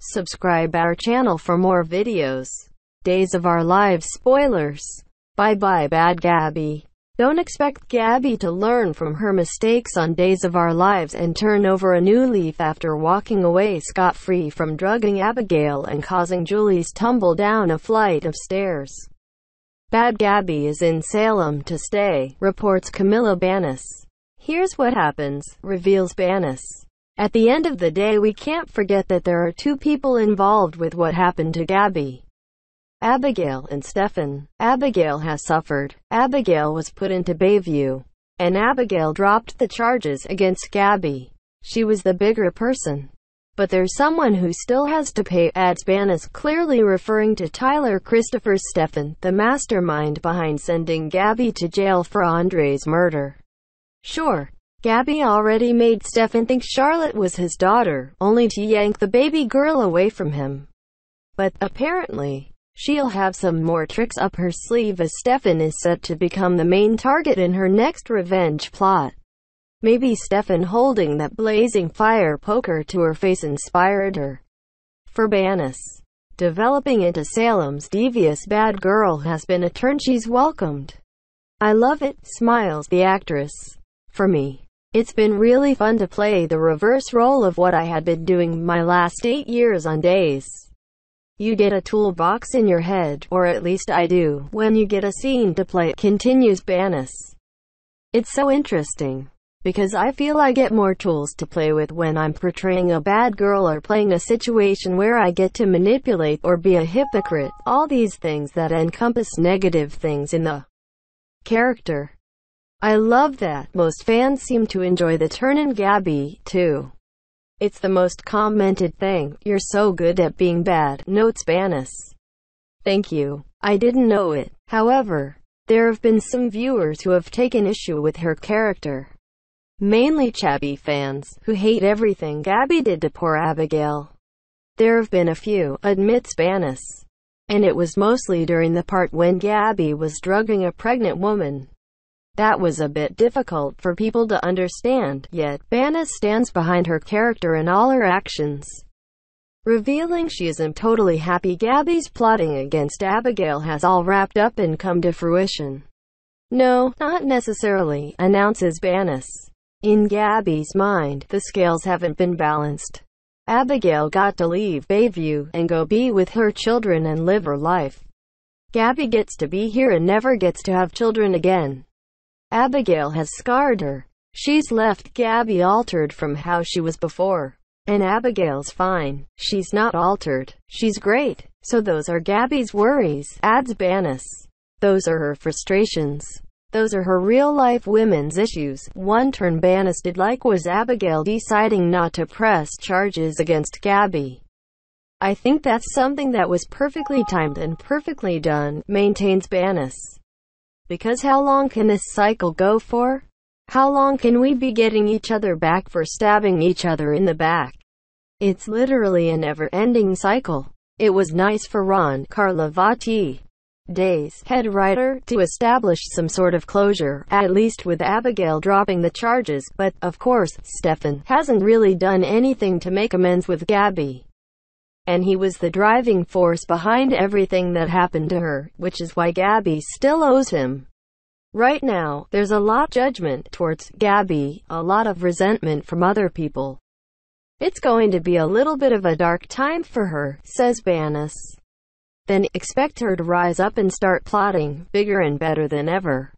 Subscribe our channel for more videos. Days of Our Lives spoilers. Bye bye Bad Gabi. Don't expect Gabi to learn from her mistakes on Days of Our Lives and turn over a new leaf after walking away scot-free from drugging Abigail and causing Julie's tumble down a flight of stairs. Bad Gabi is in Salem to stay, reports Camilla Bannis. Here's what happens, reveals Bannis. At the end of the day, we can't forget that there are two people involved with what happened to Gabi. Abigail and Stefan. Abigail has suffered. Abigail was put into Bayview, and Abigail dropped the charges against Gabi. She was the bigger person. But there's someone who still has to pay, adds Bannis, clearly referring to Tyler Christopher Stefan, the mastermind behind sending Gabi to jail for Andre's murder. Sure, Gabi already made Stefan think Charlotte was his daughter, only to yank the baby girl away from him. But, apparently, she'll have some more tricks up her sleeve as Stefan is set to become the main target in her next revenge plot. Maybe Stefan holding that blazing fire poker to her face inspired her. For Bannis, developing into Salem's devious bad girl has been a turn she's welcomed. I love it, smiles the actress. For me, it's been really fun to play the reverse role of what I had been doing my last 8 years on Days. You get a toolbox in your head, or at least I do, when you get a scene to play, continues Bannis. It's so interesting, because I feel I get more tools to play with when I'm portraying a bad girl or playing a situation where I get to manipulate or be a hypocrite, all these things that encompass negative things in the character. I love that. Most fans seem to enjoy the turn in Gabi, too. It's the most commented thing. You're so good at being bad, notes Bannis. Thank you. I didn't know it. However, there have been some viewers who have taken issue with her character. Mainly Gabi fans, who hate everything Gabi did to poor Abigail. There have been a few, admits Bannis. And it was mostly during the part when Gabi was drugging a pregnant woman. That was a bit difficult for people to understand, yet Bannis stands behind her character and all her actions, revealing she isn't totally happy Gabi's plotting against Abigail has all wrapped up and come to fruition. No, not necessarily, announces Bannis. In Gabi's mind, the scales haven't been balanced. Abigail got to leave Bayview and go be with her children and live her life. Gabi gets to be here and never gets to have children again. Abigail has scarred her. She's left Gabi altered from how she was before. And Abigail's fine. She's not altered. She's great. So those are Gabi's worries, adds Bannis. Those are her frustrations. Those are her real-life women's issues. One turn Bannis did like was Abigail deciding not to press charges against Gabi. I think that's something that was perfectly timed and perfectly done, maintains Bannis. Because how long can this cycle go for? How long can we be getting each other back for stabbing each other in the back? It's literally a never-ending cycle. It was nice for Ron Carlivati, Days head writer, to establish some sort of closure, at least with Abigail dropping the charges, but, of course, Stefan hasn't really done anything to make amends with Gabi. And he was the driving force behind everything that happened to her, which is why Gabi still owes him. Right now, there's a lot of judgment towards Gabi, a lot of resentment from other people. It's going to be a little bit of a dark time for her, says Bannis. Then, expect her to rise up and start plotting, bigger and better than ever.